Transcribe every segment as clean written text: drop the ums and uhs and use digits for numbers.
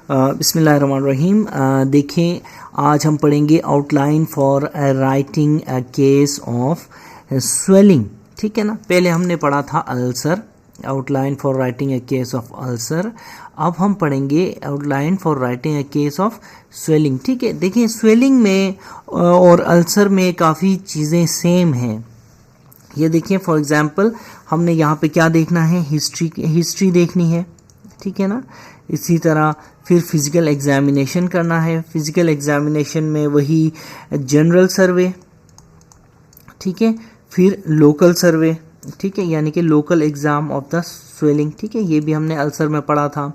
बिस्मिल्लाहिर्रहमानिर्रहीम। देखें, आज हम पढ़ेंगे outline for writing a case of swelling. ठीक है ना। पहले हमने पढ़ा था ulcer, outline for writing a case of ulcer. अब हम पढ़ेंगे outline for writing a case of swelling. ठीक है। देखिए, स्वेलिंग में और अल्सर में काफ़ी चीज़ें सेम हैं। ये देखिए, फॉर एग्जांपल हमने यहाँ पे क्या देखना है, हिस्ट्री देखनी है। ठीक है ना। इसी तरह फिर फिज़िकल एग्जामिनेशन करना है। फिज़िकल एग्जामिनेशन में वही जनरल सर्वे, ठीक है, फिर लोकल सर्वे, ठीक है, यानी कि local exam of the swelling. ठीक है, ये भी हमने अल्सर में पढ़ा था।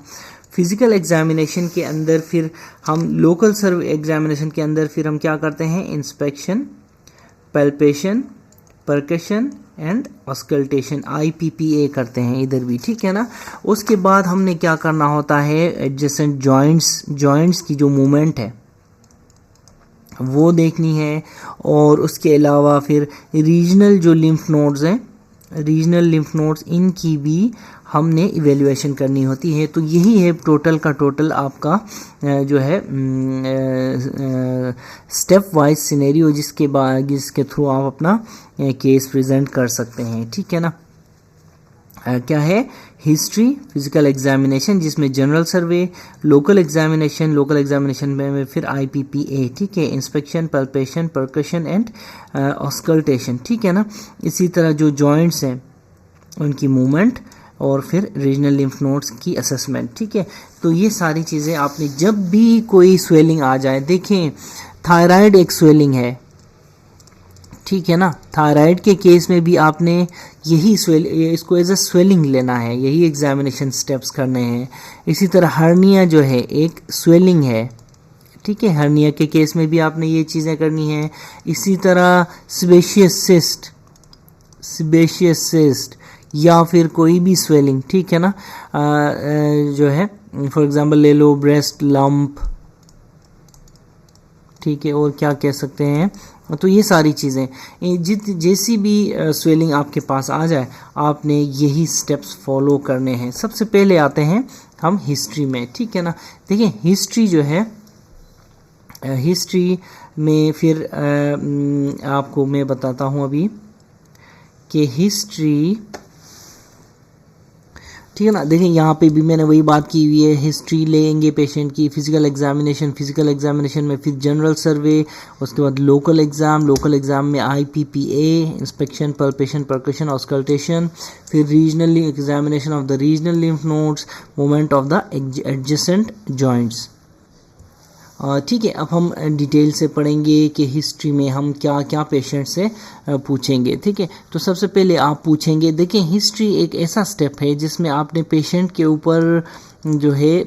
फिज़िकल एग्जामिनेशन के अंदर फिर हम लोकल सर्वे एग्जामिनेशन के अंदर फिर हम क्या करते हैं, inspection, palpation, percussion and auscultation, IPPA करते हैं इधर भी। ठीक है ना। उसके बाद हमने क्या करना होता है, एडजेसेंट जॉइंट्स की जो मूवमेंट है वो देखनी है। और उसके अलावा फिर रीजनल जो लिम्फ नोड्स हैं, रीजनल लिम्फ नोड्स, इनकी भी हमने इवेल्युएशन करनी होती है। तो यही है टोटल का टोटल आपका जो है स्टेप वाइज सिनेरियो, जिसके थ्रू आप अपना केस प्रेजेंट कर सकते हैं। ठीक है ना। क्या है, हिस्ट्री, फिजिकल एग्जामिनेशन जिसमें जनरल सर्वे, लोकल एग्जामिनेशन में फिर IPPA, ठीक है, inspection, palpation, percussion and auscultation. ठीक है ना। इसी तरह जो जॉइंट्स हैं उनकी मूवमेंट और फिर रीजनल लिम्फ नोड्स की असेसमेंट। ठीक है। तो ये सारी चीज़ें आपने जब भी कोई स्वेलिंग आ जाए, देखें थायराइड एक स्वेलिंग है, ठीक है ना। थायराइड के केस में भी आपने यही इसको एज अ स्वेलिंग लेना है, यही एग्जामिनेशन स्टेप्स करने हैं। इसी तरह हर्निया जो है एक स्वेलिंग है, ठीक है, हर्निया के केस में भी आपने ये चीज़ें करनी है। इसी तरह सिबेशियस सिस्ट या फिर कोई भी स्वेलिंग, ठीक है ना, जो है फॉर एग्जांपल ले लो ब्रेस्ट लंप, ठीक है, और क्या कह सकते हैं। तो ये सारी चीज़ें जैसी भी स्वेलिंग आपके पास आ जाए, आपने यही स्टेप्स फॉलो करने हैं। सबसे पहले आते हैं हम हिस्ट्री में। ठीक है ना। देखिए, हिस्ट्री जो है, हिस्ट्री में फिर आपको मैं बताता हूँ अभी कि हिस्ट्री, ठीक है ना। देखिए, यहाँ पे भी मैंने वही बात की हुई है, हिस्ट्री लेंगे पेशेंट की, फिजिकल एग्जामिनेशन में फिर जनरल सर्वे, उसके बाद लोकल एग्ज़ाम में IPPA, inspection, palpation, percussion, auscultation, फिर regional examination of the regional lymph nodes, movement of the adjacent joints. ठीक है। अब हम डिटेल से पढ़ेंगे कि हिस्ट्री में हम क्या क्या पेशेंट से पूछेंगे। ठीक है। तो सबसे पहले आप पूछेंगे, देखिए हिस्ट्री एक ऐसा स्टेप है जिसमें आपने पेशेंट के ऊपर जो है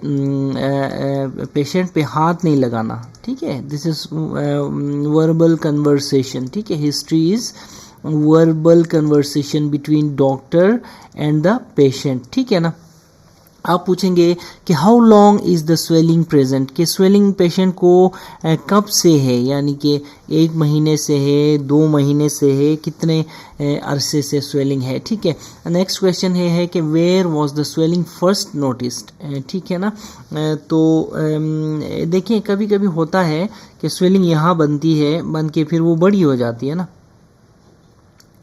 पेशेंट पे हाथ नहीं लगाना। ठीक है। This is verbal conversation. ठीक है। History is verbal conversation between doctor and the patient. ठीक है ना। आप पूछेंगे कि how long is the swelling present, कि स्वेलिंग पेशेंट को कब से है, यानी कि 1 महीने से है, 2 महीने से है, कितने अरसे से स्वेलिंग है। ठीक है। नेक्स्ट क्वेश्चन ये है कि where was the swelling first noticed. ठीक है ना। तो देखिए, कभी कभी होता है कि स्वेलिंग यहाँ बनती है, बन के फिर वो बड़ी हो जाती है ना।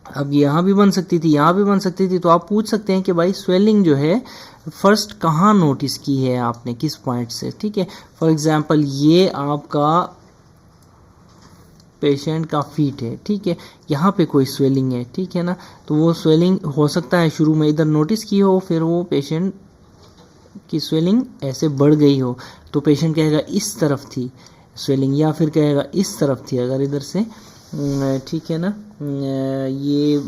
अब यहाँ भी बन सकती थी, यहाँ भी बन सकती थी। तो आप पूछ सकते हैं कि भाई स्वेलिंग जो है फर्स्ट कहाँ नोटिस की है आपने, किस पॉइंट से। ठीक है। फॉर एग्जांपल ये आपका पेशेंट का फीट है, ठीक है, यहाँ पे कोई स्वेलिंग है, ठीक है ना। तो वो स्वेलिंग हो सकता है शुरू में इधर नोटिस की हो, फिर वो पेशेंट की स्वेलिंग ऐसे बढ़ गई हो, तो पेशेंट कहेगा इस तरफ थी स्वेलिंग, या फिर कहेगा इस तरफ थी अगर इधर से, ठीक है ना, ये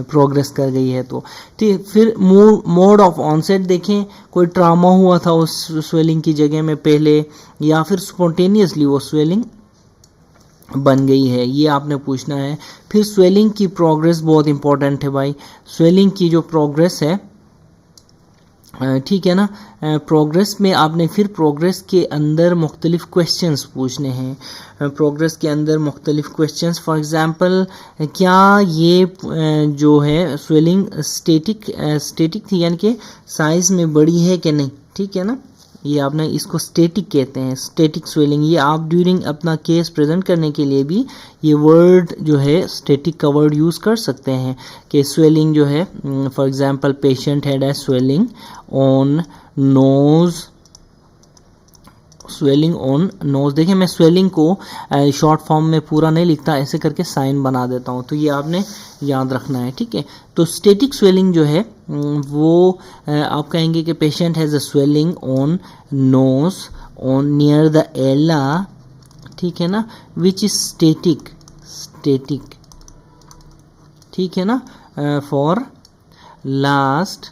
प्रोग्रेस कर गई है तो। ठीक। फिर मोड ऑफ ऑनसेट देखें, कोई ट्रामा हुआ था उस स्वेलिंग की जगह में पहले, या फिर स्पॉन्टेनियसली वो स्वेलिंग बन गई है, ये आपने पूछना है। फिर स्वेलिंग की प्रोग्रेस बहुत इंपॉर्टेंट है भाई, स्वेलिंग की जो प्रोग्रेस है, ठीक है ना। प्रोग्रेस में आपने फिर प्रोग्रेस के अंदर मुख्तलिफ क्वेश्चंस पूछने हैं। प्रोग्रेस के अंदर मुख्तलिफ क्वेश्चंस, फॉर एग्जांपल क्या ये जो है स्वेलिंग स्टेटिक थी, यानी कि साइज़ में बड़ी है कि नहीं। ठीक है ना। ये आपने इसको स्टैटिक कहते हैं, स्टैटिक स्वेलिंग। ये आप ड्यूरिंग अपना केस प्रेजेंट करने के लिए भी ये वर्ड जो है स्टैटिक का वर्ड यूज़ कर सकते हैं कि स्वेलिंग जो है, for example patient had a swelling on nose, swelling on nose. देखिए मैं स्वेलिंग को शॉर्ट फॉर्म में पूरा नहीं लिखता, ऐसे करके साइन बना देता हूँ, तो ये आपने याद रखना है, ठीक है। तो स्टैटिक स्वेलिंग जो है वो आप कहेंगे कि patient has a swelling on nose on near the ala, ठीक है ना, विच इज स्टैटिक, स्टैटिक, ठीक है ना, फॉर लास्ट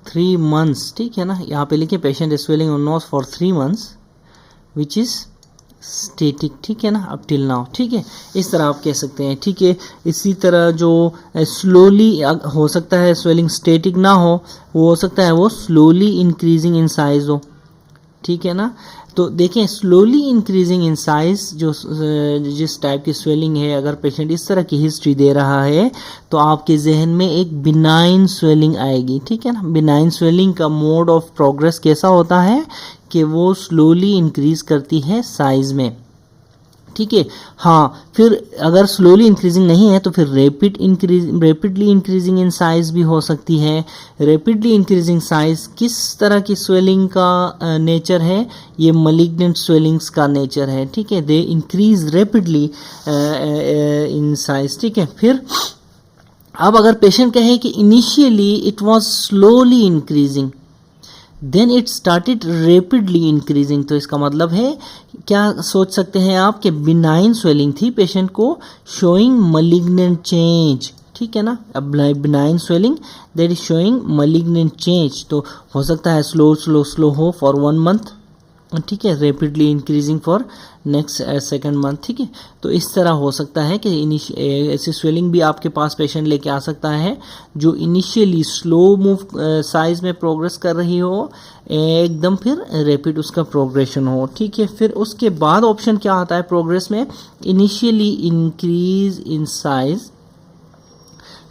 3 months, ठीक है ना। यहाँ पे लिखे patient is swelling on nose for 3 months which is static, ठीक है ना, अप टिल नाउ, ठीक है। इस तरह आप कह सकते हैं, ठीक है। इसी तरह जो स्लोली हो सकता है स्वेलिंग स्टैटिक ना हो सकता है वो स्लोली इंक्रीजिंग इन साइज हो, ठीक है ना। तो देखें स्लोली इंक्रीजिंग इन साइज जो जिस टाइप की स्वेलिंग है, अगर पेशेंट इस तरह की हिस्ट्री दे रहा है तो आपके जहन में एक बिनाइन स्वेलिंग आएगी, ठीक है ना। बिनाइन स्वेलिंग का मोड ऑफ प्रोग्रेस कैसा होता है कि वो स्लोली इंक्रीज करती है साइज में, ठीक है। हाँ, फिर अगर स्लोली इंक्रीजिंग नहीं है तो फिर रैपिडली इंक्रीजिंग इन साइज भी हो सकती है। रैपिडली इंक्रीजिंग साइज किस तरह की स्वेलिंग का नेचर है, ये मलिग्नेंट स्वेलिंग्स का नेचर है, ठीक है। They increase rapidly in size, ठीक है। फिर अब अगर पेशेंट कहे कि initially it was slowly increasing then it started rapidly increasing, तो इसका मतलब है क्या सोच सकते हैं आप कि बिनाइन स्वेलिंग थी पेशेंट को शोइंग मलिग्नेंट चेंज, ठीक है ना। अब benign swelling that is showing malignant change, तो हो सकता है स्लो हो फॉर 1 month, ठीक है, rapidly increasing for next 2nd month, ठीक है। तो इस तरह हो सकता है कि ऐसी स्वेलिंग भी आपके पास पेशेंट लेके आ सकता है जो इनिशियली स्लो मूव साइज में प्रोग्रेस कर रही हो, एकदम फिर रैपिड उसका प्रोग्रेशन हो, ठीक है। फिर उसके बाद ऑप्शन क्या आता है प्रोग्रेस में, initially increase in size,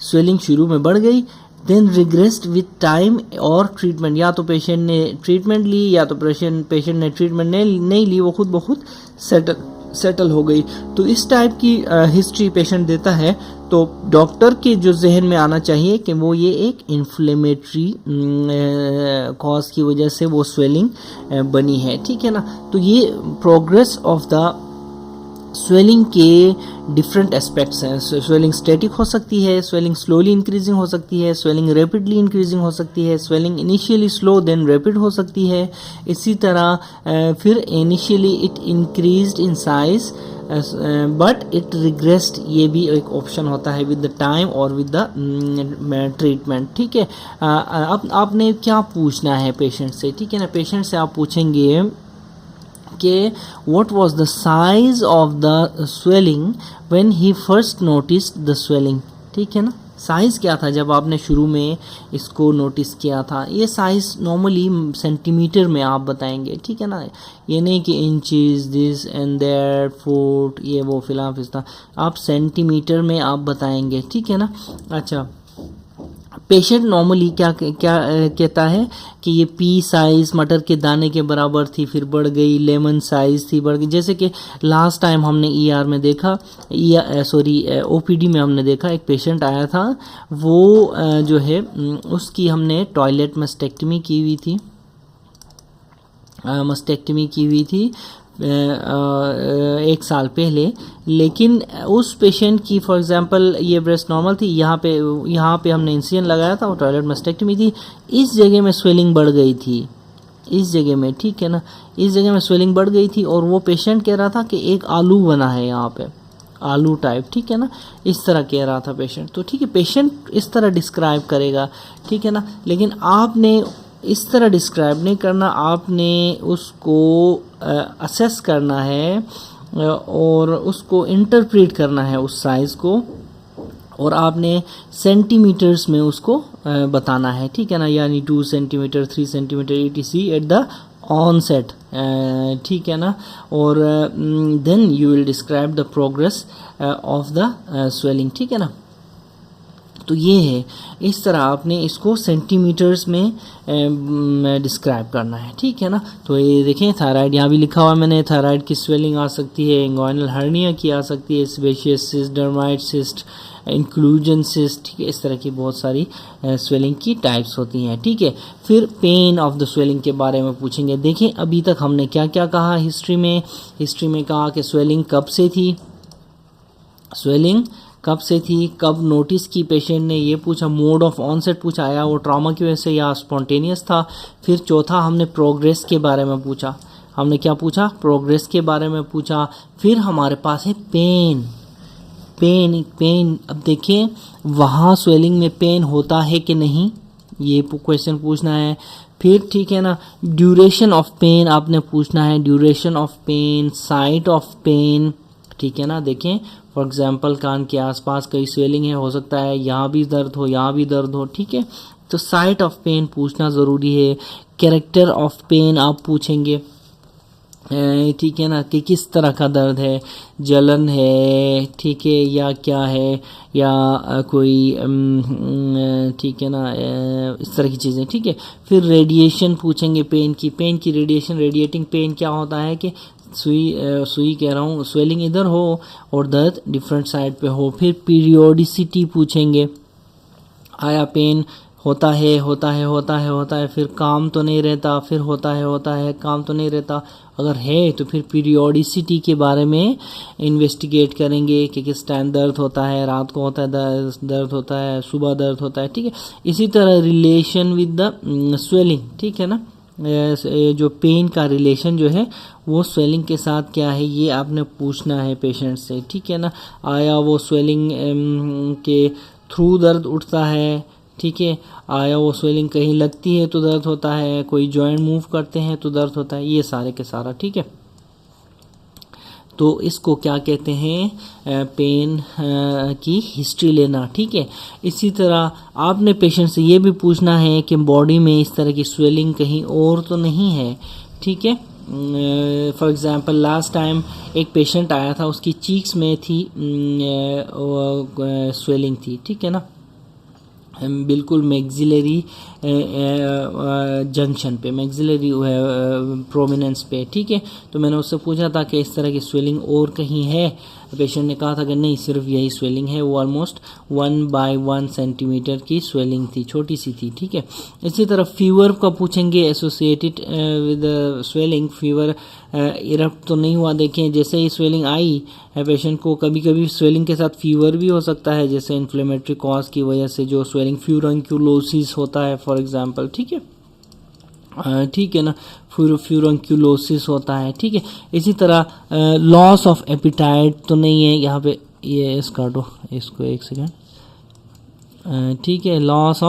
swelling शुरू में बढ़ गई, देन रिग्रेस्ड विथ टाइम और ट्रीटमेंट, या तो पेशेंट ने ट्रीटमेंट ली या तो पेशेंट ने ट्रीटमेंट नहीं ली, वो खुद बहुत सेटल हो गई। तो इस टाइप की हिस्ट्री पेशेंट देता है तो डॉक्टर के जो जहन में आना चाहिए कि वो ये एक इन्फ्लेमेटरी कॉज की वजह से वो स्वेलिंग बनी है, ठीक है ना। तो ये प्रोग्रेस ऑफ द स्वेलिंग के डिफरेंट एस्पेक्ट्स हैं। स्वेलिंग स्टैटिक हो सकती है, स्वेलिंग स्लोली इंक्रीजिंग हो सकती है, स्वेलिंग रैपिडली इंक्रीजिंग हो सकती है, swelling initially slow then rapid हो सकती है। इसी तरह फिर initially it increased in size but it regressed, ये भी एक ऑप्शन होता है विद द टाइम और विद द ट्रीटमेंट, ठीक है। अब आपने क्या पूछना है पेशेंट से, ठीक है ना। पेशेंट से आप पूछेंगे कि what was the size of the swelling when he first noticed the swelling, ठीक है ना। साइज़ क्या था जब आपने शुरू में इसको नोटिस किया था। ये साइज़ नॉर्मली सेंटीमीटर में आप बताएंगे, ठीक है ना। ये नहीं कि inches this and that foot ये वो फिलहाल फिस्ता, आप सेंटीमीटर में आप बताएंगे, ठीक है ना। अच्छा, पेशेंट नॉर्मली क्या कहता है कि ये पी साइज मटर के दाने के बराबर थी, फिर बढ़ गई, लेमन साइज थी बढ़ गई। जैसे कि लास्ट टाइम हमने ईआर में देखा, ओपीडी में हमने देखा एक पेशेंट आया था, वो जो है उसकी हमने टॉयलेट मस्टेक्टमी की हुई थी 1 साल पहले। लेकिन उस पेशेंट की फॉर एग्जांपल ये ब्रेस्ट नॉर्मल थी, यहाँ पे हमने इंसिजन लगाया था, वो टॉयलेट मस्टेक्टमी थी, इस जगह में स्वेलिंग बढ़ गई थी, इस जगह में, ठीक है ना, इस जगह में स्वेलिंग बढ़ गई थी और वो पेशेंट कह रहा था कि एक आलू बना है यहाँ पे, आलू टाइप, ठीक है ना, इस तरह कह रहा था पेशेंट। तो ठीक है, पेशेंट इस तरह डिस्क्राइब करेगा, ठीक है ना। लेकिन आपने इस तरह डिस्क्राइब नहीं करना, आपने उसको असेस करना है और उसको इंटरप्रेट करना है उस साइज़ को, और आपने सेंटीमीटर्स में उसको बताना है, ठीक है ना। यानी 2 centimetre 3 centimetre ETC at the onset, ठीक है ना। और then you will describe the progress of the swelling, ठीक है ना। तो ये है, इस तरह आपने इसको सेंटीमीटर्स में डिस्क्राइब करना है, ठीक है ना। तो ये देखें थायराइड यहाँ भी लिखा हुआ है मैंने, थायराइड की स्वेलिंग आ सकती है, इंगोइनल हर्निया की आ सकती है, sebaceous cyst, dermoid cyst, inclusion cyst, ठीक है। इस तरह की बहुत सारी स्वेलिंग की टाइप्स होती हैं, ठीक है। फिर पेन ऑफ द स्वेलिंग के बारे में पूछेंगे। देखें अभी तक हमने क्या क्या कहा हिस्ट्री में कहा कि स्वेलिंग कब से थी, स्वेलिंग कब से थी, कब नोटिस की पेशेंट ने, ये पूछा। मोड ऑफ ऑनसेट पूछा, आया वो ट्रॉमा की वजह से या स्पॉन्टेनियस था। फिर चौथा हमने प्रोग्रेस के बारे में पूछा, हमने क्या पूछा, प्रोग्रेस के बारे में पूछा। फिर हमारे पास है पेन। अब देखें वहाँ स्वेलिंग में पेन होता है कि नहीं, ये क्वेश्चन पूछना है। फिर ठीक है ना, ड्यूरेशन ऑफ पेन आपने पूछना है, duration of pain, site of pain, ठीक है ना। देखें फॉर एग्जांपल कान के आसपास कई स्वेलिंग है, हो सकता है यहाँ भी दर्द हो, यहाँ भी दर्द हो, ठीक है। तो साइट ऑफ पेन पूछना ज़रूरी है। कैरेक्टर ऑफ पेन आप पूछेंगे, ठीक है ना, कि किस तरह का दर्द है, जलन है, ठीक है, या क्या है, या कोई ठीक है ना, इस तरह की चीज़ें, ठीक है। फिर रेडिएशन पूछेंगे पेन की रेडिएशन, रेडिएटिंग पेन क्या होता है कि सुई कह रहा हूँ, स्वेलिंग इधर हो और दर्द डिफरेंट साइड पे हो। फिर पीरियोडिसिटी पूछेंगे, आया पेन होता है, फिर काम तो नहीं रहता, फिर होता है काम तो नहीं रहता, अगर है तो फिर पीरियोडिसिटी के बारे में इन्वेस्टिगेट करेंगे कि किस टाइम दर्द होता है, रात को होता है दर्द होता है, सुबह दर्द होता है, ठीक है। इसी तरह रिलेशन विद द स्वेलिंग, ठीक है ना, जो पेन का रिलेशन जो है वो स्वेलिंग के साथ क्या है, ये आपने पूछना है पेशेंट से, ठीक है ना। आया वो स्वेलिंग के थ्रू दर्द उठता है, ठीक है, आया वो स्वेलिंग कहीं लगती है तो दर्द होता है, कोई जॉइंट मूव करते हैं तो दर्द होता है, ये सारे के सारा, ठीक है। तो इसको क्या कहते हैं, पेन की हिस्ट्री लेना, ठीक है। इसी तरह आपने पेशेंट से ये भी पूछना है कि बॉडी में इस तरह की स्वेलिंग कहीं और तो नहीं है, ठीक है। फॉर एग्ज़ाम्पल लास्ट टाइम एक पेशेंट आया था, उसकी चीक्स में थी स्वेलिंग थी, ठीक है ना, बिल्कुल मैक्सिलरी जंक्शन पे, मैक्सिलरी प्रोमिनेंस पे, ठीक है। तो मैंने उससे पूछा था कि इस तरह की स्वेलिंग और कहीं है, पेशेंट ने कहा था कि नहीं सिर्फ यही स्वेलिंग है, वो ऑलमोस्ट 1/1 सेंटीमीटर की स्वेलिंग थी, छोटी सी थी, ठीक है। इसी तरह फीवर का पूछेंगे, associated with swelling, fever erupt तो नहीं हुआ। देखें जैसे ही स्वेलिंग आई पेशेंट को, कभी कभी स्वेलिंग के साथ फीवर भी हो सकता है, जैसे इन्फ्लेमेटरी कॉज की वजह से जो स्वेलिंग फ्यूरंक्यूलोसिस होता है फॉर एग्जांपल, ठीक है, ठीक है ना, फ्यूरंक्यूलोसिस होता है, ठीक है। इसी तरह लॉस ऑफ एपिटाइट तो नहीं है यहाँ पे, ये काटो इसको एक सेकेंड, ठीक है। लॉस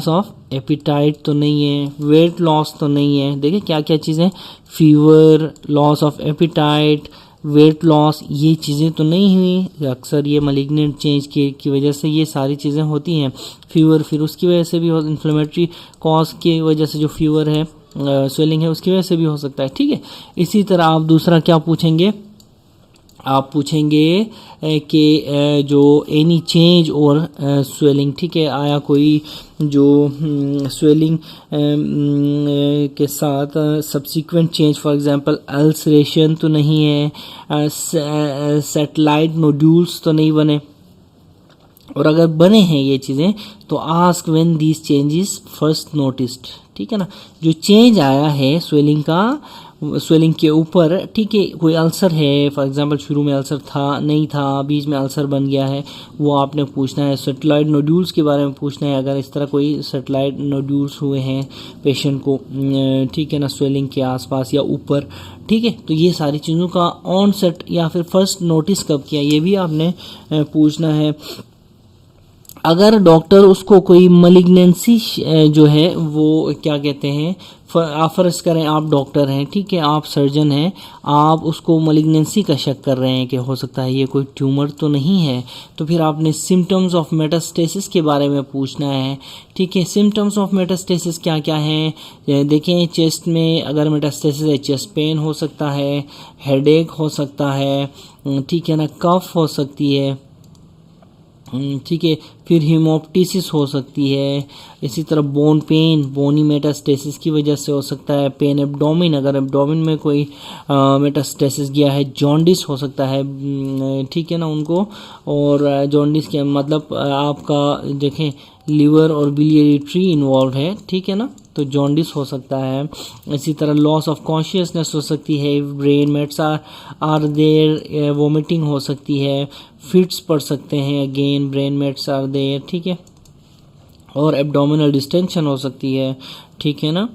ऑफ एपिटाइट तो नहीं है, वेट लॉस तो नहीं है। देखिए क्या क्या चीज़ें, fever, loss of appetite, weight loss, ये चीज़ें तो नहीं हुई। अक्सर ये मलिग्नेंट चेंज की वजह से ये सारी चीज़ें होती हैं। फीवर फिर उसकी वजह से भी हो, इन्फ्लेमेटरी कॉज की वजह से जो फीवर है, स्वेलिंग है, उसकी वजह से भी हो सकता है, ठीक है। इसी तरह आप दूसरा क्या पूछेंगे, आप पूछेंगे कि जो एनी चेंज और स्वेलिंग, ठीक है, आया कोई जो स्वेलिंग के साथ subsequent change, for example ulceration तो नहीं है, सैटेलाइट नोड्यूल्स तो नहीं बने, और अगर बने हैं ये चीज़ें तो ask when these changes first noticed, ठीक है ना। जो चेंज आया है स्वेलिंग का, स्वेलिंग के ऊपर, ठीक है, कोई अल्सर है फॉर एग्जांपल, शुरू में अल्सर था नहीं था, बीच में अल्सर बन गया है, वो आपने पूछना है। सैटेलाइट नोड्यूल्स के बारे में पूछना है, अगर इस तरह कोई सैटेलाइट नोड्यूल्स हुए हैं पेशेंट को, ठीक है ना, स्वेलिंग के आसपास या ऊपर, ठीक है। तो ये सारी चीज़ों का ऑन सेट या फिर फर्स्ट नोटिस कब किया, ये भी आपने पूछना है। अगर डॉक्टर उसको कोई मलिग्नेंसी जो है वो क्या कहते हैं, आप फर्ज करें आप डॉक्टर हैं, ठीक है, आप सर्जन हैं, आप उसको मलिग्नेंसी का शक कर रहे हैं कि हो सकता है ये कोई ट्यूमर तो नहीं है, तो फिर आपने सिम्टम्स ऑफ मेटास्टेसिस के बारे में पूछना है, ठीक है। सिम्टम्स ऑफ मेटास्टेसिस क्या क्या हैं, देखें चेस्ट में अगर मेटास्टेसिस है, चेस्ट पेन हो सकता है, हेडेक हो सकता है, ठीक है ना, कफ हो सकती है, ठीक है, फिर हीमोप्टिसिस हो सकती है, इसी तरह बोन पेन, बोनी मेटास्टेसिस की वजह से हो सकता है, पेन एब्डोमिन, अगर एब्डोमिन में कोई मेटास्टेसिस गया है, जॉन्डिस हो सकता है, ठीक है ना उनको, और जॉन्डिस के मतलब आपका देखें लीवर और बिलियरी ट्री इन्वॉल्व है, ठीक है ना, तो जॉन्डिस हो सकता है। इसी तरह लॉस ऑफ कॉन्शियसनेस हो सकती है, brain mets are there, vomiting हो सकती है, फिट्स पड़ सकते हैं, again brain mets are there, ठीक है, और एब्डोमिनल डिस्टेंशन हो सकती है, ठीक है ना।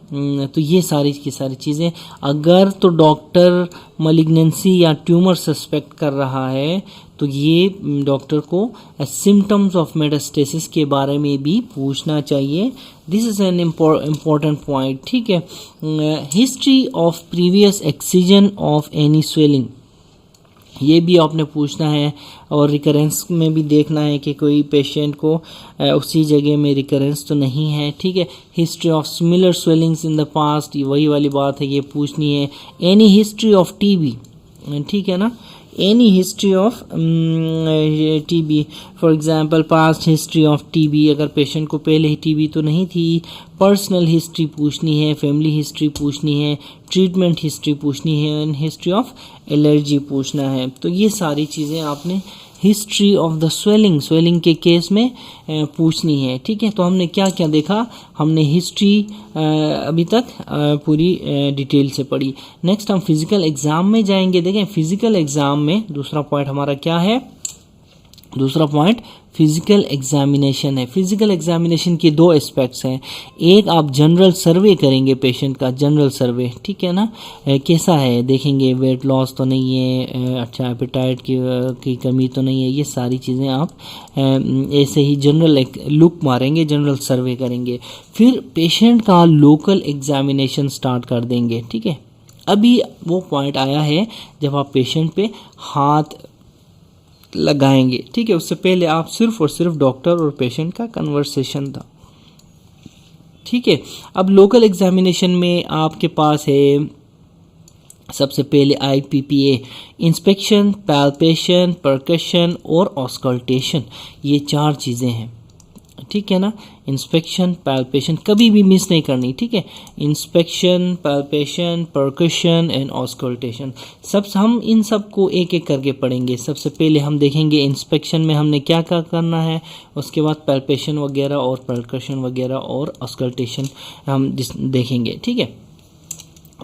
तो ये सारी की सारी चीज़ें, अगर तो डॉक्टर मलिग्नेंसी या ट्यूमर सस्पेक्ट कर रहा है तो ये डॉक्टर को सिम्टम्स ऑफ मेटास्टेसिस के बारे में भी पूछना चाहिए। This is an important point, ठीक है। History of previous excision of any swelling, ये भी आपने पूछना है, और रिकरेंस में भी देखना है कि कोई पेशेंट को उसी जगह में रिकरेंस तो नहीं है, ठीक है। History of similar swellings in the past, वही वाली बात है, ये पूछनी है। एनी हिस्ट्री ऑफ टीबी, ठीक है ना, any history of TB, for example past history of TB, अगर पेशेंट को पहले ही टीबी तो नहीं थी, पर्सनल हिस्ट्री पूछनी है, फैमिली हिस्ट्री पूछनी है, ट्रीटमेंट हिस्ट्री पूछनी है, एंड हिस्ट्री ऑफ एलर्जी पूछना है। तो ये सारी चीज़ें आपने हिस्ट्री ऑफ द स्वेलिंग के केस में पूछनी है, ठीक है। तो हमने क्या क्या देखा, हमने हिस्ट्री अभी तक पूरी डिटेल से पढ़ी। नेक्स्ट हम फिजिकल एग्ज़ाम में जाएंगे। देखें फिजिकल एग्ज़ाम में दूसरा पॉइंट हमारा क्या है, दूसरा पॉइंट फिजिकल एग्जामिनेशन है। फिजिकल एग्जामिनेशन के दो एस्पेक्ट्स हैं, एक आप जनरल सर्वे करेंगे पेशेंट का, जनरल सर्वे, ठीक है ना, कैसा है देखेंगे, वेट लॉस तो नहीं है, अच्छा एपेटाइट की कमी तो नहीं है, ये सारी चीज़ें आप ऐसे ही जनरल एक लुक मारेंगे, जनरल सर्वे करेंगे। फिर पेशेंट का लोकल एग्जामिनेशन स्टार्ट कर देंगे, ठीक है। अभी वो पॉइंट आया है जब आप पेशेंट पे हाथ लगाएंगे, ठीक है, उससे पहले आप सिर्फ और सिर्फ डॉक्टर और पेशेंट का कन्वर्सेशन था, ठीक है। अब लोकल एग्जामिनेशन में आपके पास है सबसे पहले IPPA, इंस्पेक्शन, पैल्पेशन, परकशन और ऑस्कल्टेशन, ये चार चीज़ें हैं, ठीक है ना। इंस्पेक्शन, पैल्पेशन कभी भी मिस नहीं करनी, ठीक है। Inspection, palpation, percussion and auscultation, सब हम इन सब को एक एक करके पढ़ेंगे। सबसे पहले हम देखेंगे इंस्पेक्शन में हमने क्या क्या करना है, उसके बाद पैल्पेशन वगैरह और परकशन वगैरह और ऑस्कल्टेशन हम देखेंगे, ठीक है।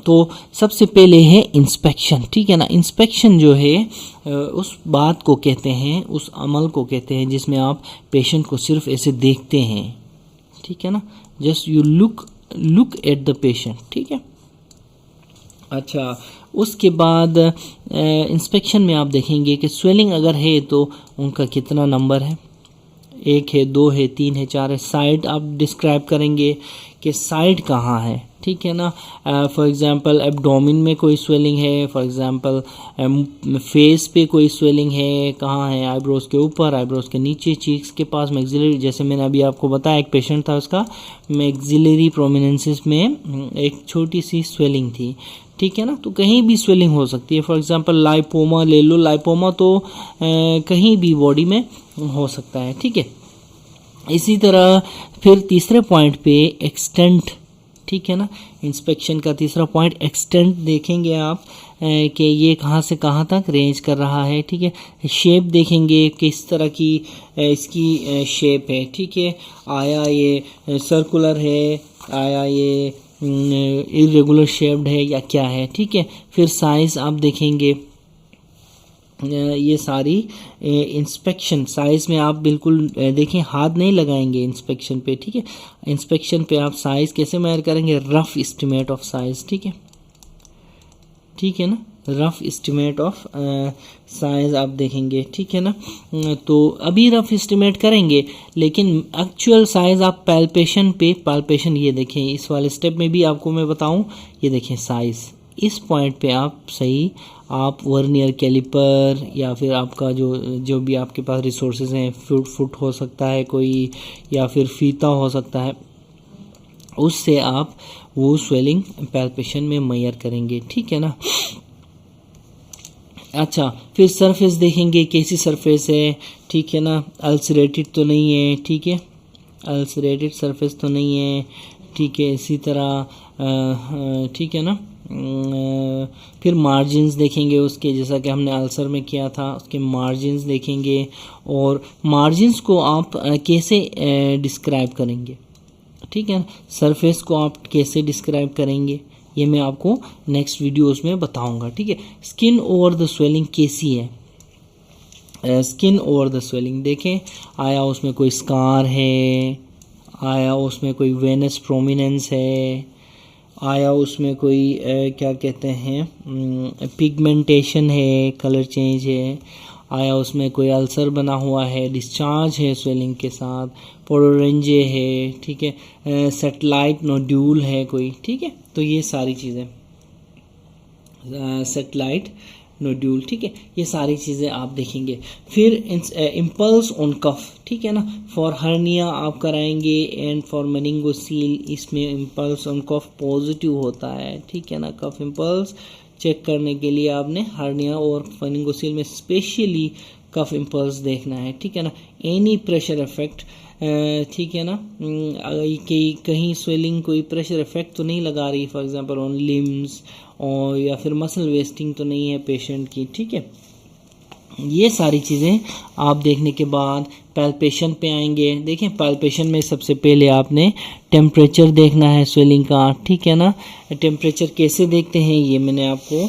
तो सबसे पहले है इंस्पेक्शन, ठीक है ना। इंस्पेक्शन जो है उस बात को कहते हैं, उस अमल को कहते हैं जिसमें आप पेशेंट को सिर्फ ऐसे देखते हैं, ठीक है ना, just you look at the patient, ठीक है। अच्छा, उसके बाद इंस्पेक्शन में आप देखेंगे कि स्वेलिंग अगर है तो उनका कितना नंबर है, 1 है, 2 है, 3 है, 4 है। साइड आप डिस्क्राइब करेंगे कि साइड कहाँ है, ठीक है ना। फॉर एग्जांपल एब्डोमिन में कोई स्वेलिंग है, फॉर एग्जांपल फेस पे कोई स्वेलिंग है, कहाँ है, आईब्रोज के ऊपर, आईब्रोज के नीचे, चीक्स के पास, मैक्सिलरी, जैसे मैंने अभी आपको बताया एक पेशेंट था उसका मैक्सिलरी प्रोमिनेंसिस में एक छोटी सी स्वेलिंग थी, ठीक है ना। तो कहीं भी स्वेलिंग हो सकती है, फॉर एग्जांपल लाइपोमा ले लो, लाइपोमा तो कहीं भी बॉडी में हो सकता है, ठीक है। इसी तरह फिर तीसरे पॉइंट पे एक्सटेंट, ठीक है ना, इंस्पेक्शन का तीसरा पॉइंट एक्सटेंट देखेंगे आप कि ये कहाँ से कहाँ तक रेंज कर रहा है, ठीक है। शेप देखेंगे किस तरह की इसकी शेप है, ठीक है, आया ये सर्कुलर है, आया ये इरेगुलर शेप्ड है या क्या है, ठीक है। फिर साइज आप देखेंगे, ये सारी इंस्पेक्शन साइज़ में आप बिल्कुल देखें, हाथ नहीं लगाएंगे इंस्पेक्शन पे, ठीक है। इंस्पेक्शन पे आप साइज़ कैसे मेजर करेंगे, रफ एस्टिमेट ऑफ साइज़, ठीक है, ठीक है ना, रफ एस्टिमेट ऑफ साइज़ आप देखेंगे, ठीक है ना। तो अभी रफ एस्टिमेट करेंगे, लेकिन एक्चुअल साइज़ आप पैल्पेशन ये देखें, इस वाले स्टेप में भी आपको मैं बताऊं, ये देखें साइज़, इस पॉइंट पे आप सही आप वर्नियर कैलिपर या फिर आपका जो भी आपके पास रिसोर्सेज हैं, फुट हो सकता है कोई, या फिर फीता हो सकता है, उससे आप वो स्वेलिंग पैल्पेशन में मेजर करेंगे, ठीक है ना। अच्छा, फिर सरफेस देखेंगे कैसी सरफेस है, ठीक है ना, अल्सरेटेड तो नहीं है, ठीक है, अल्सरेटेड सरफेस तो नहीं है, ठीक है। इसी तरह ठीक है ना। फिर मार्जिन्स देखेंगे उसके, जैसा कि हमने अल्सर में किया था, उसके मार्जिन्स देखेंगे। और मार्जिन्स को आप कैसे डिस्क्राइब करेंगे, ठीक है, सरफेस को आप कैसे डिस्क्राइब करेंगे, ये मैं आपको नेक्स्ट वीडियोस में बताऊंगा, ठीक है। स्किन ओवर द स्वेलिंग कैसी है, स्किन ओवर द स्वेलिंग देखें, आया उसमें कोई स्कार है, आया उसमें कोई वेनस प्रोमिनेंस है, आया उसमें कोई क्या कहते हैं पिगमेंटेशन है, कलर चेंज है, आया उसमें कोई अल्सर बना हुआ है, डिस्चार्ज है स्वेलिंग के साथ, पोडोरेंजे है, ठीक है, सेटेलाइट नोड्यूल है कोई, ठीक है। तो ये सारी चीज़ें, सेटेलाइट नोड्यूल, ठीक है, ये सारी चीज़ें आप देखेंगे। फिर इम्पल्स ऑन कफ, ठीक है ना, फॉर हर्निया आप कराएंगे एंड फॉर मेनिंगोसील इसमें इम्पल्स ऑन कफ पॉजिटिव होता है, ठीक है ना। कफ इम्पल्स चेक करने के लिए आपने हर्निया और मेनिंगोसील में स्पेशली कफ इम्पल्स देखना है, ठीक है ना। एनी प्रेशर इफेक्ट, ठीक है ना, कहीं स्वेलिंग कोई प्रेशर इफेक्ट तो नहीं लगा रही, फॉर एग्जांपल ऑन लिम्स, और या फिर मसल वेस्टिंग तो नहीं है पेशेंट की, ठीक है। ये सारी चीज़ें आप देखने के बाद पैल्पेशन पे आएंगे। देखें, पैल्पेशन में सबसे पहले आपने टेम्परेचर देखना है स्वेलिंग का, ठीक है ना। टेम्परेचर कैसे देखते हैं ये मैंने आपको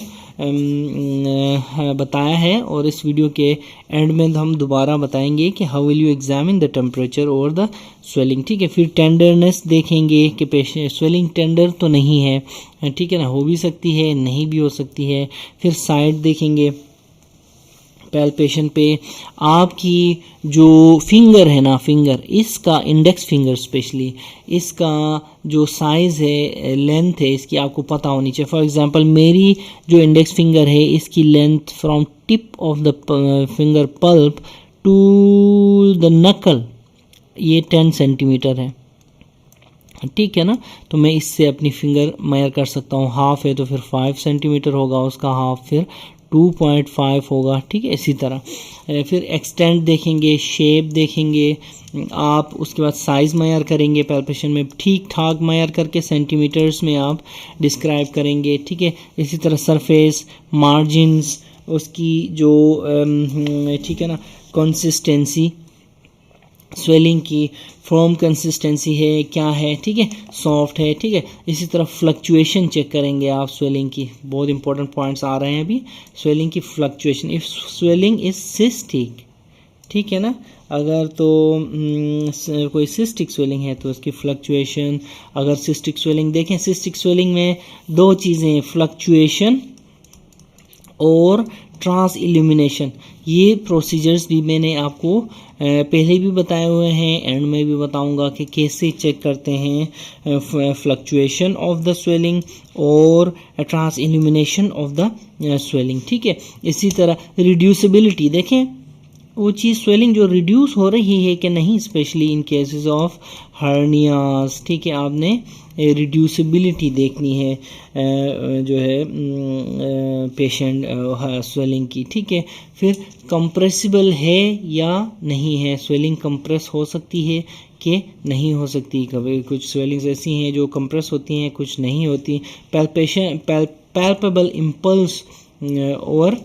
बताया है, और इस वीडियो के एंड में हम दोबारा बताएंगे कि how will you examine the temperature और द स्वेलिंग, ठीक है। फिर टेंडरनेस देखेंगे कि पेशेंट स्वेलिंग टेंडर तो नहीं है, ठीक है ना, हो भी सकती है नहीं भी हो सकती है। फिर साइड देखेंगे पैल्पेशन पे, आपकी जो फिंगर है ना, फिंगर इसका इंडेक्स फिंगर स्पेशली इसका जो साइज़ है, लेंथ है इसकी आपको पता होनी चाहिए। फॉर एग्जांपल मेरी जो इंडेक्स फिंगर है इसकी length from tip of the finger pulp to the knuckle ये 10 सेंटीमीटर है, ठीक है ना। तो मैं इससे अपनी फिंगर मेजर कर सकता हूँ, हाफ है तो फिर 5 सेंटीमीटर होगा उसका हाफ, फिर 2.5 होगा, ठीक है। इसी तरह फिर एक्सटेंड देखेंगे, शेप देखेंगे आप, उसके बाद साइज़ मेजर करेंगे पैल्पेशन में, ठीक ठाक मेजर करके सेंटीमीटर्स में आप डिस्क्राइब करेंगे, ठीक है। इसी तरह सरफेस, मार्जिन्स, उसकी जो ठीक है ना, कंसिस्टेंसी स्वेलिंग की, फर्म कंसिस्टेंसी है क्या है, ठीक है, सॉफ्ट है, ठीक है। इसी तरह फ्लक्चुएशन चेक करेंगे आप स्वेलिंग की, बहुत इंपॉर्टेंट पॉइंट्स आ रहे हैं अभी। स्वेलिंग की fluctuation, if swelling is cystic, ठीक है ना, अगर तो कोई सिस्टिक स्वेलिंग है तो उसकी फ्लक्चुएशन, अगर सिस्टिक स्वेलिंग देखें, सिस्टिक स्वेलिंग में दो चीज़ें, फ्लक्चुएशन और ट्रांस इल्यूमिनेशन, ये प्रोसीजर्स भी मैंने आपको पहले भी बताए हुए हैं, एंड में भी बताऊंगा कि कैसे चेक करते हैं फ्लक्चुएशन ऑफ द स्वेलिंग और transillumination of the swelling, ठीक है। इसी तरह रिड्यूसिबिलिटी देखें, वो चीज़ स्वेलिंग जो रिड्यूस हो रही है कि नहीं, specially in cases of hernias, ठीक है, आपने रिड्यूसिबिलिटी देखनी है जो है पेशेंट स्वेलिंग की, ठीक है। फिर कंप्रेसिबल है या नहीं है, स्वेलिंग कंप्रेस हो सकती है कि नहीं हो सकती, कभी कुछ स्वेलिंग्स ऐसी हैं जो कंप्रेस होती हैं, कुछ नहीं होती। पैल्पेशन, पैल्पेबल इम्पल्स और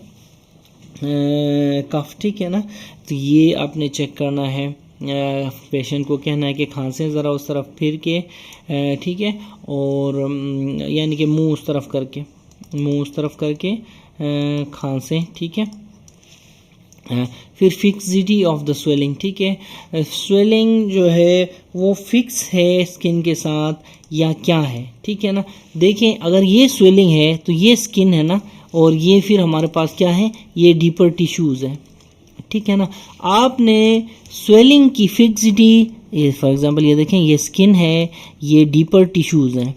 कफ, ठीक है ना, तो ये आपने चेक करना है। पेशेंट को कहना है कि खांसें ज़रा उस तरफ फिर के, ठीक है, और यानी कि मुंह उस तरफ करके, मुंह उस तरफ करके खांसें, ठीक है। फिर फिक्सिटी ऑफ द स्वेलिंग, ठीक है, स्वेलिंग जो है वो फिक्स है स्किन के साथ या क्या है, ठीक है ना। देखें, अगर ये स्वेलिंग है तो ये स्किन है ना, और ये फिर हमारे पास क्या है, ये डीपर टिश्यूज़ है, ठीक है ना। आपने स्वेलिंग की फिक्सिटी, ये फॉर एग्जांपल ये देखें, ये स्किन है, ये डीपर टिश्यूज़ हैं।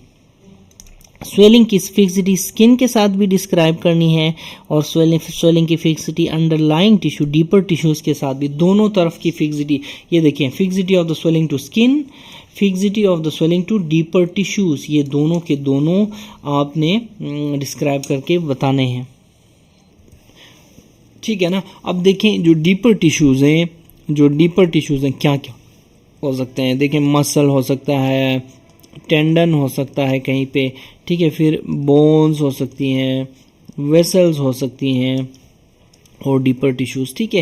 स्वेलिंग की फिक्सिटी स्किन के साथ भी डिस्क्राइब करनी है, और स्वेलिंग की fixity underlying tissue deeper tissues के साथ भी, दोनों तरफ की फिक्सिटी। ये देखें, fixity of the swelling to skin, fixity of the swelling to deeper tissues, ये दोनों के दोनों आपने डिस्क्राइब करके बताने हैं। ठीक है ना। अब देखें जो डीपर टिश्यूज़ हैं, क्या क्या हो सकते हैं। देखें मसल हो सकता है, टेंडन हो सकता है कहीं पे, ठीक है, फिर बोन्स हो सकती हैं, वेसल्स हो सकती हैं और डीपर टिश्यूज़, ठीक है,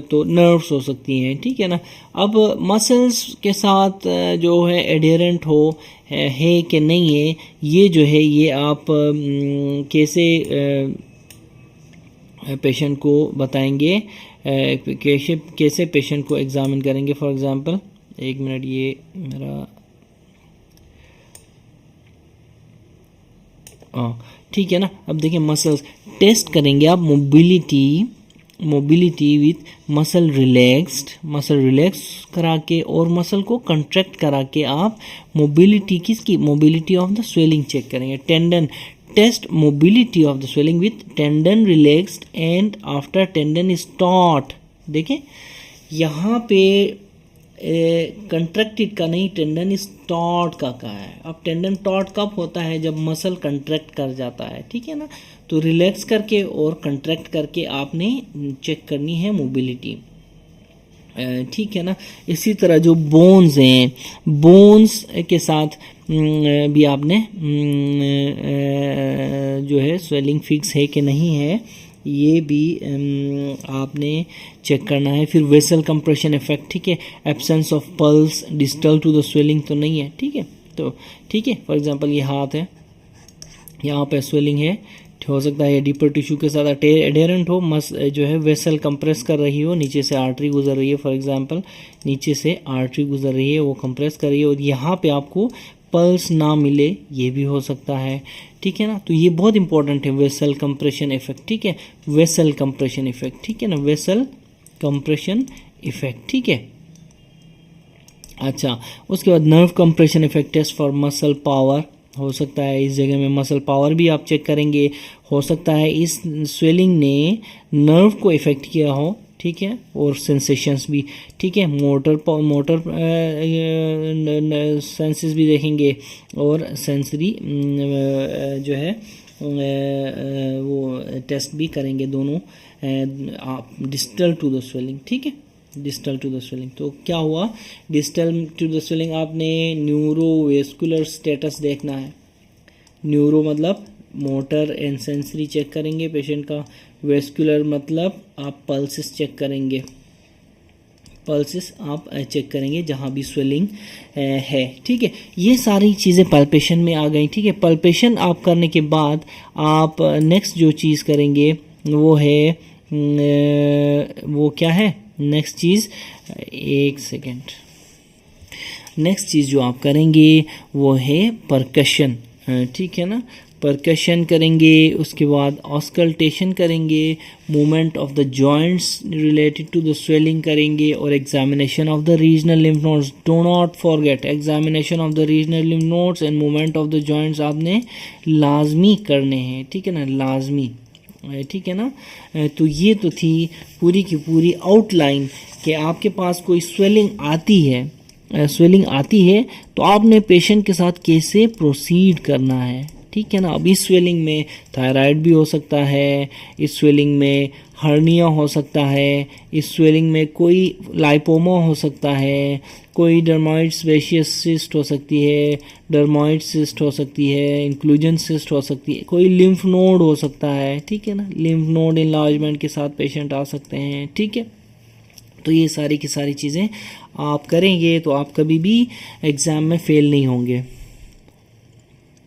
तो नर्व्स हो सकती हैं, ठीक है ना। अब मसल्स के साथ जो है एडेरेंट है कि नहीं है, ये जो है ये आप कैसे पेशेंट को बताएंगे, कैसे पेशेंट को एग्जामिन करेंगे। फॉर एग्जांपल, एक मिनट, ये मेरा ठीक है ना। अब देखिए मसल्स टेस्ट करेंगे आप, मोबिलिटी विथ मसल रिलैक्स करा के और मसल को कंट्रैक्ट करा के आप mobility mobility of the swelling check करेंगे। Tendon test mobility of the swelling with tendon relaxed and after tendon is taut. देखें यहाँ पे कंट्रैक्टेड का नहीं, टेंडन इज टॉट का कहा है। अब टेंडन टॉट कब होता है, जब मसल कंट्रैक्ट कर जाता है, ठीक है ना। तो रिलैक्स करके और कंट्रैक्ट करके आपने चेक करनी है मोबिलिटी, ठीक है ना। इसी तरह जो बोन्स हैं, बोन्स के साथ भी आपने जो है स्वेलिंग फिक्स है कि नहीं है, ये भी आपने चेक करना है। फिर वेसल कंप्रेशन इफेक्ट, ठीक है, absence of pulse distal to the swelling तो नहीं है, ठीक है। तो ठीक है, फॉर एग्जांपल ये हाथ है, यहाँ पे स्वेलिंग है, हो सकता है डीपर टिश्यू के साथ एडेरेंट हो, जो है वेसल कंप्रेस कर रही हो, नीचे से आर्टरी गुजर रही है, फॉर एग्जांपल नीचे से आर्टरी गुजर रही है, वो कंप्रेस कर रही है और यहाँ पे आपको पल्स ना मिले, ये भी हो सकता है, ठीक है ना। तो ये बहुत इंपॉर्टेंट है, वेसल कंप्रेशन इफेक्ट, ठीक है, वेसल कंप्रेशन इफेक्ट, ठीक है ना, वेसल कंप्रेशन इफेक्ट, ठीक है। अच्छा, उसके बाद nerve compression effect test for muscle power हो सकता है, इस जगह में मसल पावर भी आप चेक करेंगे। हो सकता है इस स्वेलिंग ने नर्व को इफेक्ट किया हो, ठीक है, और सेंसेशंस भी, ठीक है, मोटर सेंसेस भी देखेंगे और सेंसरी जो है वो टेस्ट भी करेंगे दोनों, डिस्टल टू द स्वेलिंग, ठीक है, डिस्टल टू द स्वेलिंग। तो क्या हुआ, डिस्टल टू द स्वेलिंग आपने न्यूरोवेस्कुलर स्टेटस देखना है। न्यूरो मतलब मोटर एंड सेंसरी चेक करेंगे पेशेंट का, वेस्कुलर मतलब आप पल्सेस चेक करेंगे, पल्सेस आप चेक करेंगे जहाँ भी स्वेलिंग है, ठीक है। ये सारी चीज़ें पल्पेशन में आ गई, ठीक है। पल्पेशन आप करने के बाद आप नेक्स्ट जो चीज़ करेंगे वो है, वो क्या है नेक्स्ट चीज़, एक सेकेंड, नेक्स्ट चीज़ जो आप करेंगे वो है परकशन, ठीक है ना। परकशन करेंगे, उसके बाद ऑस्कल्टेशन करेंगे, movement of the joints related to the swelling करेंगे और examination of the regional lymph nodes. Do not forget examination of the regional lymph nodes and movement of the joints आपने लाजमी करने हैं, ठीक है ना, लाजमी, ठीक है ना। तो ये तो थी पूरी की पूरी आउटलाइन कि आपके पास कोई स्वेलिंग आती है तो आपने पेशेंट के साथ कैसे प्रोसीड करना है, ठीक है ना। अब इस स्वेलिंग में थायराइड भी हो सकता है, इस स्वेलिंग में हर्निया हो सकता है, इस स्वेलिंग में कोई लाइपोमा हो सकता है, कोई डर्मोइड स्पेशियस सिस्ट हो सकती है, डर्मोइड सिस्ट हो सकती है, इंक्लूजन सिस्ट हो सकती है, कोई लिम्फ नोड हो सकता है, ठीक है ना, लिम्फ नोड इनलार्जमेंट के साथ पेशेंट आ सकते हैं, ठीक है। तो ये सारी की सारी चीज़ें आप करेंगे तो आप कभी भी एग्ज़ाम में फ़ेल नहीं होंगे।